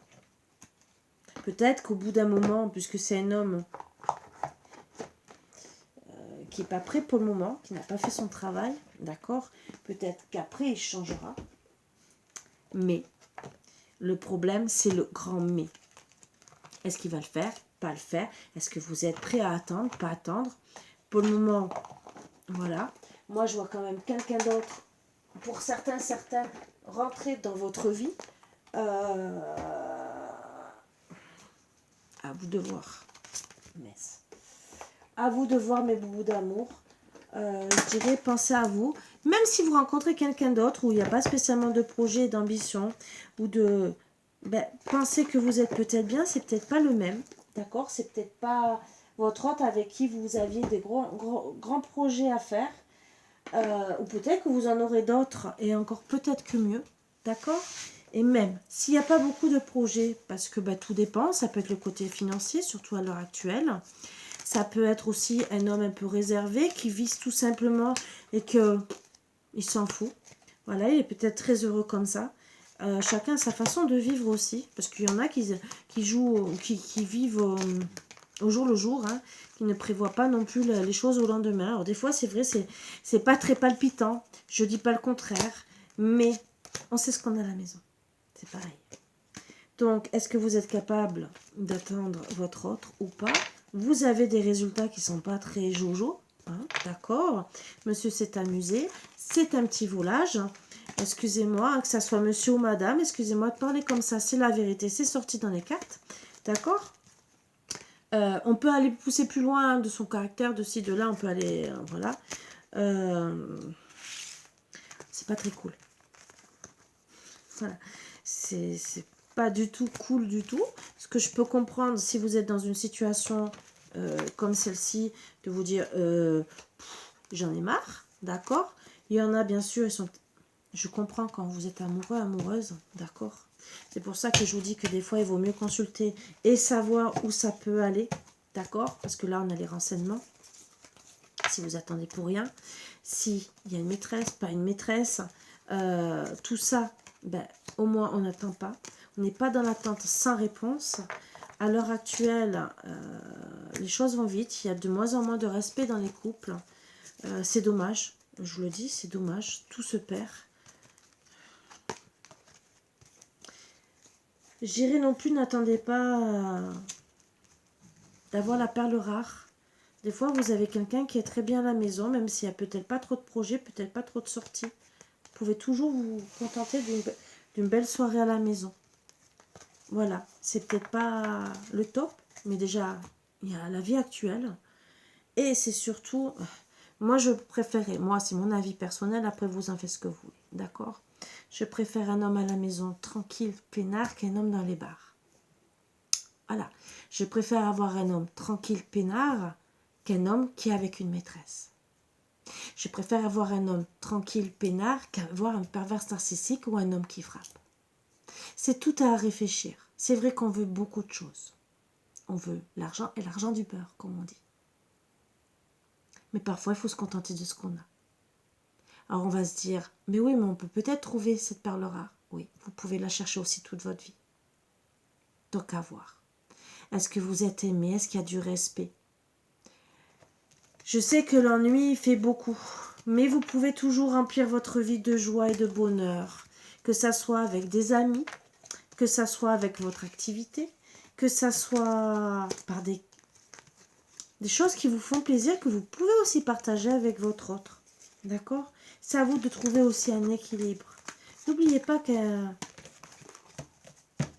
Peut-être qu'au bout d'un moment, puisque c'est un homme qui n'est pas prêt pour le moment, qui n'a pas fait son travail, d'accord? Peut-être qu'après il changera. Mais le problème, c'est le grand mais. Est-ce qu'il va le faire? Pas le faire? Est-ce que vous êtes prêt à attendre? Pas attendre? Pour le moment, voilà. Moi, je vois quand même quelqu'un d'autre, pour certains, rentrer dans votre vie. À vous de voir. À vous de voir, mes boubous d'amour. Je dirais, pensez à vous. Même si vous rencontrez quelqu'un d'autre où il n'y a pas spécialement de projet, d'ambition, ou de... Ben, pensez que vous êtes peut-être bien, c'est peut-être pas le même. D'accord? C'est peut-être pas votre hôte avec qui vous aviez des grands projets à faire. Ou peut-être que vous en aurez d'autres et encore peut-être que mieux. D'accord? Et même s'il n'y a pas beaucoup de projets, parce que ben, tout dépend, ça peut être le côté financier, surtout à l'heure actuelle. Ça peut être aussi un homme un peu réservé qui vise tout simplement et que il s'en fout. Voilà, il est peut-être très heureux comme ça. Chacun a sa façon de vivre aussi, parce qu'il y en a qui jouent, qui vivent au jour le jour, hein, qui ne prévoient pas non plus les choses au lendemain. Alors des fois, c'est vrai, c'est pas très palpitant. Je dis pas le contraire, mais on sait ce qu'on a à la maison. C'est pareil. Donc, est-ce que vous êtes capable d'attendre votre autre ou pas? Vous avez des résultats qui ne sont pas très jojo. Hein, d'accord. Monsieur s'est amusé. C'est un petit volage. Excusez-moi, que ça soit monsieur ou madame, excusez-moi de parler comme ça. C'est la vérité. C'est sorti dans les cartes. D'accord. On peut aller pousser plus loin de son caractère, de ci, de là. On peut aller... voilà. C'est pas très cool. Voilà. C'est pas du tout cool du tout. Ce que je peux comprendre, si vous êtes dans une situation comme celle-ci, de vous dire j'en ai marre, d'accord. Il y en a bien sûr, je comprends quand vous êtes amoureux, amoureuse, d'accord. C'est pour ça que je vous dis que des fois il vaut mieux consulter et savoir où ça peut aller, d'accord, parce que là on a les renseignements. Si vous attendez pour rien, s'il y a une maîtresse, pas une maîtresse, tout ça, ben, au moins on n'attend pas. On n'est pas dans l'attente sans réponse. À l'heure actuelle, les choses vont vite. Il y a de moins en moins de respect dans les couples. C'est dommage. Je vous le dis, c'est dommage. Tout se perd. J'irai non plus, n'attendez pas d'avoir la perle rare. Des fois, vous avez quelqu'un qui est très bien à la maison, même s'il n'y a peut-être pas trop de projets, peut-être pas trop de sorties. Vous pouvez toujours vous contenter d'une belle soirée à la maison. Voilà, c'est peut-être pas le top, mais déjà, il y a la vie actuelle. Et c'est surtout, moi je préférais, moi c'est mon avis personnel, après vous en faites ce que vous voulez, d'accord? Je préfère un homme à la maison tranquille, peinard, qu'un homme dans les bars. Voilà, je préfère avoir un homme tranquille, peinard, qu'un homme qui est avec une maîtresse. Je préfère avoir un homme tranquille, peinard, qu'avoir un pervers narcissique ou un homme qui frappe. C'est tout à réfléchir. C'est vrai qu'on veut beaucoup de choses. On veut l'argent et l'argent du beurre, comme on dit. Mais parfois, il faut se contenter de ce qu'on a. Alors on va se dire, mais oui, mais on peut peut-être trouver cette perle rare. Oui, vous pouvez la chercher aussi toute votre vie. Donc à voir. Est-ce que vous êtes aimé? Est-ce qu'il y a du respect? Je sais que l'ennui fait beaucoup, mais vous pouvez toujours remplir votre vie de joie et de bonheur, que ça soit avec des amis, que ça soit avec votre activité, que ça soit par des choses qui vous font plaisir, que vous pouvez aussi partager avec votre autre. D'accord? C'est à vous de trouver aussi un équilibre. N'oubliez pas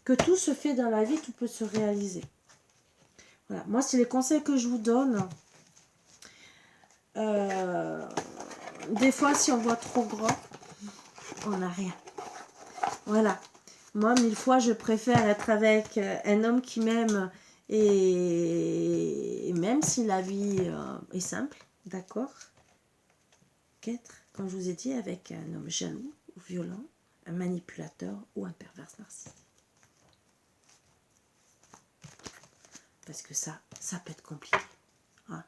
que tout se fait dans la vie, tout peut se réaliser. Voilà, moi c'est les conseils que je vous donne. Des fois, si on voit trop grand, on n'a rien. Voilà. Moi, 1000 fois, je préfère être avec un homme qui m'aime et même si la vie est simple, d'accord, qu'être, comme je vous ai dit, avec un homme jaloux ou violent, un manipulateur ou un pervers narcissique. Parce que ça peut être compliqué. Hein.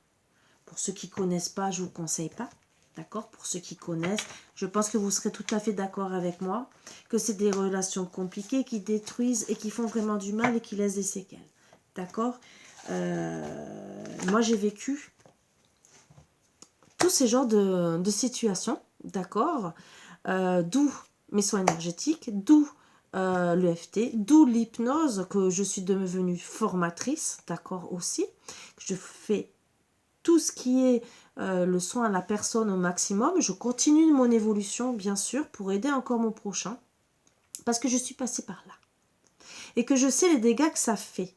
Pour ceux qui ne connaissent pas, je ne vous conseille pas. D'accord? Pour ceux qui connaissent, je pense que vous serez tout à fait d'accord avec moi que c'est des relations compliquées qui détruisent et qui font vraiment du mal et qui laissent des séquelles. D'accord? Moi, j'ai vécu tous ces genres de situations. D'accord? D'où mes soins énergétiques, d'où l'EFT, d'où l'hypnose, que je suis devenue formatrice. D'accord? Aussi. Je fais tout ce qui est le soin à la personne au maximum. Je continue mon évolution, bien sûr, pour aider encore mon prochain. Parce que je suis passée par là. Et que je sais les dégâts que ça fait.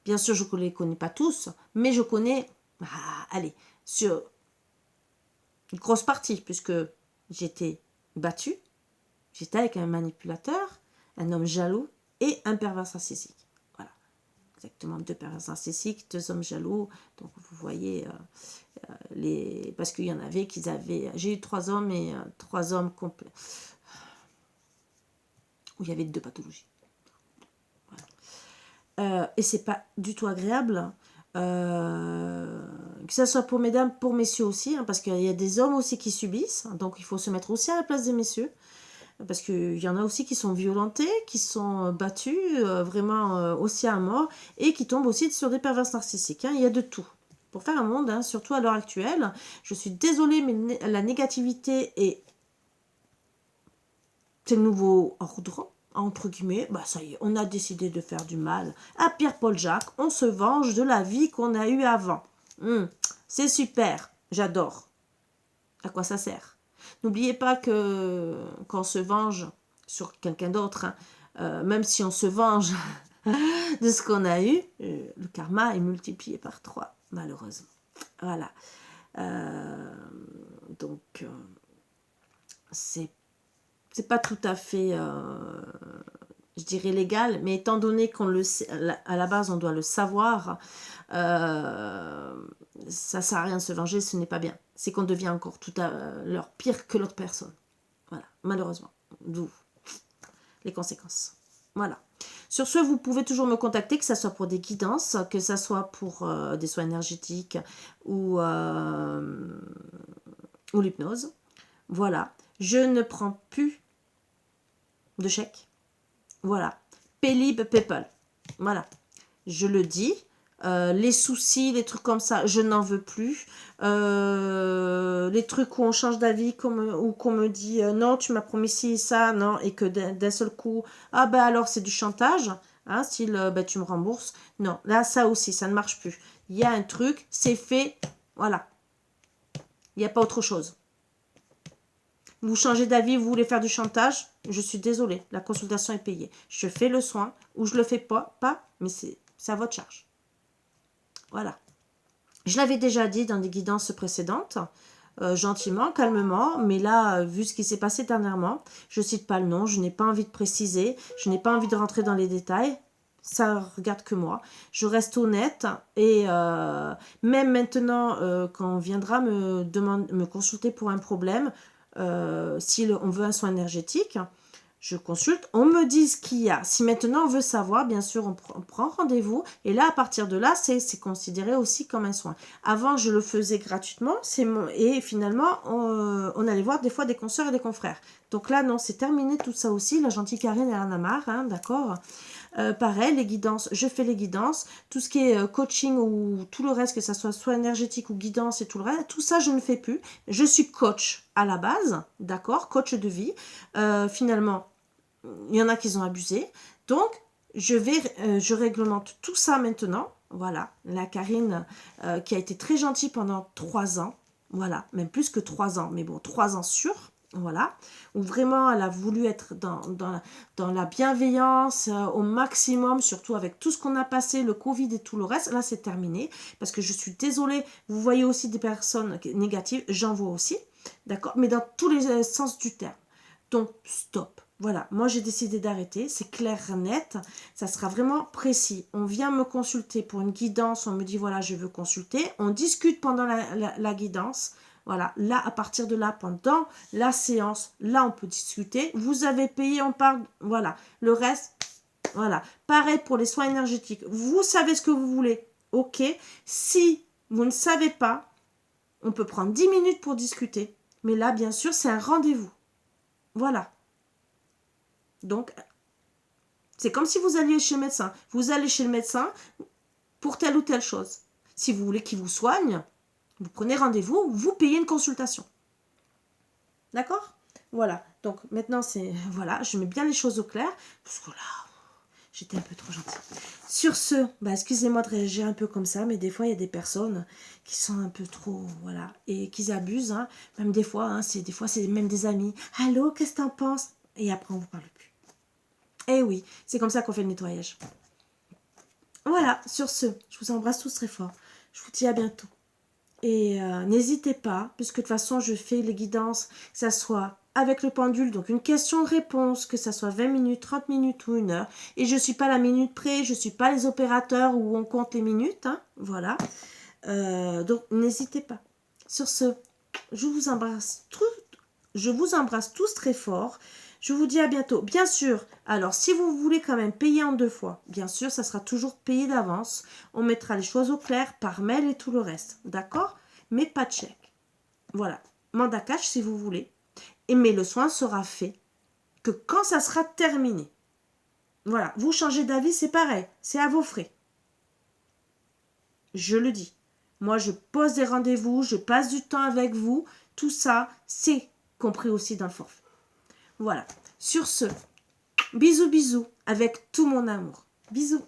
Bien sûr, je ne les connais pas tous, mais je connais, allez, sur une grosse partie, puisque j'étais battue, j'étais avec un manipulateur, un homme jaloux et un pervers narcissique. Voilà. Exactement, 2 pervers narcissiques, 2 hommes jaloux. Donc, vous voyez... parce qu'il y en avait qui avaient... J'ai eu 3 hommes et 3 hommes complets. Où il y avait 2 pathologies. Voilà. Et c'est pas du tout agréable. Que ce soit pour mesdames, pour messieurs aussi. Parce qu'il y a des hommes aussi qui subissent. Donc il faut se mettre aussi à la place des messieurs. Parce qu'il y en a aussi qui sont violentés, qui sont battus vraiment aussi à mort. Et qui tombent aussi sur des pervers narcissiques. Il y a de tout. Pour faire un monde, surtout à l'heure actuelle. Je suis désolée, mais la négativité c'est le nouveau ordre, entre guillemets. Bah ça y est, on a décidé de faire du mal à Pierre-Paul Jacques. On se venge de la vie qu'on a eue avant. C'est super, j'adore. À quoi ça sert? N'oubliez pas que quand on se venge sur quelqu'un d'autre, même si on se venge de ce qu'on a eu, le karma est multiplié par 3, malheureusement. Voilà. Donc, c'est pas tout à fait, je dirais, légal, mais étant donné qu'on le sait, à la base, on doit le savoir, ça sert à rien de se venger, ce n'est pas bien. C'est qu'on devient encore tout à l'heure pire que l'autre personne. Voilà, malheureusement. D'où les conséquences. Voilà. Sur ce, vous pouvez toujours me contacter, que ce soit pour des guidances, que ce soit pour des soins énergétiques ou l'hypnose. Voilà. Je ne prends plus de chèques. Voilà. Paylib PayPal. Voilà. Je le dis. Les soucis, les trucs comme ça, je n'en veux plus. Les trucs où on change d'avis, ou qu'on me dit non, tu m'as promis ci, ça, non, et que d'un seul coup, ah ben alors c'est du chantage, style tu me rembourses. Non, là ça aussi, ça ne marche plus. Il y a un truc, c'est fait, voilà. Il n'y a pas autre chose. Vous changez d'avis, vous voulez faire du chantage, je suis désolée, la consultation est payée. Je fais le soin ou je le fais pas, mais c'est à votre charge. Voilà. Je l'avais déjà dit dans des guidances précédentes, gentiment, calmement, mais là, vu ce qui s'est passé dernièrement, je ne cite pas le nom, je n'ai pas envie de préciser, je n'ai pas envie de rentrer dans les détails, ça regarde que moi. Je reste honnête et même maintenant, quand on viendra me consulter pour un problème, si on veut un soin énergétique, je consulte, on me dit ce qu'il y a. Si maintenant on veut savoir, bien sûr, on prend rendez-vous. Et là, à partir de là, c'est considéré aussi comme un soin. Avant, je le faisais gratuitement. Et finalement, on allait voir des fois des consoeurs et des confrères. Donc là, non, c'est terminé tout ça aussi. La gentille Karine, elle en a marre, hein, d'accord. Pareil, les guidances, je fais les guidances. Tout ce qui est coaching ou tout le reste, que ça soit énergétique ou guidance et tout le reste, tout ça, je ne fais plus. Je suis coach à la base, d'accord, coach de vie. Finalement, il y en a qui ont abusé. Donc, je réglemente tout ça maintenant. Voilà, la Karine qui a été très gentille pendant 3 ans. Voilà, même plus que 3 ans, mais bon, 3 ans sûrs. Voilà, où vraiment elle a voulu être dans la bienveillance au maximum, surtout avec tout ce qu'on a passé, le Covid et tout le reste. Là, c'est terminé, parce que je suis désolée, vous voyez aussi des personnes négatives, j'en vois aussi, d'accord, mais dans tous les sens du terme. Donc, stop. Voilà, moi j'ai décidé d'arrêter, c'est clair, net, ça sera vraiment précis. On vient me consulter pour une guidance, on me dit voilà, je veux consulter, on discute pendant la guidance. Voilà, là, à partir de là, pendant la séance, là, on peut discuter. Vous avez payé, on parle, voilà. Le reste, voilà. Pareil pour les soins énergétiques. Vous savez ce que vous voulez, ok. Si vous ne savez pas, on peut prendre 10 minutes pour discuter. Mais là, bien sûr, c'est un rendez-vous. Voilà. Donc, c'est comme si vous alliez chez le médecin. Vous allez chez le médecin pour telle ou telle chose. Si vous voulez qu'il vous soigne, vous prenez rendez-vous, vous payez une consultation. D'accord? Voilà. Donc maintenant, voilà, je mets bien les choses au clair. Parce que là, j'étais un peu trop gentille. Sur ce, excusez-moi de réagir un peu comme ça, mais des fois, il y a des personnes qui sont un peu trop, voilà, et qui abusent. Hein. Même des fois, c'est même des amis. Allô, qu'est-ce que t'en penses? Et après, on vous parle plus. Eh oui, c'est comme ça qu'on fait le nettoyage. Voilà, sur ce, je vous embrasse tous très fort. Je vous dis à bientôt. Et n'hésitez pas, puisque de toute façon, je fais les guidances, que ça soit avec le pendule, donc une question-réponse, que ça soit 20 minutes, 30 minutes ou 1 heure. Et je ne suis pas la minute près, je ne suis pas les opérateurs où on compte les minutes. Hein, voilà. Donc, n'hésitez pas. Sur ce, je vous embrasse tous très fort. Je vous dis à bientôt. Bien sûr, alors si vous voulez quand même payer en 2 fois, bien sûr, ça sera toujours payé d'avance. On mettra les choses au clair par mail et tout le reste. D'accord? Mais pas de chèque. Voilà. Mandat cash si vous voulez. Mais le soin sera fait que quand ça sera terminé. Voilà. Vous changez d'avis, c'est pareil. C'est à vos frais. Je le dis. Moi, je pose des rendez-vous, je passe du temps avec vous. Tout ça, c'est compris aussi dans le forfait. Voilà. Sur ce, bisous, bisous, avec tout mon amour. Bisous.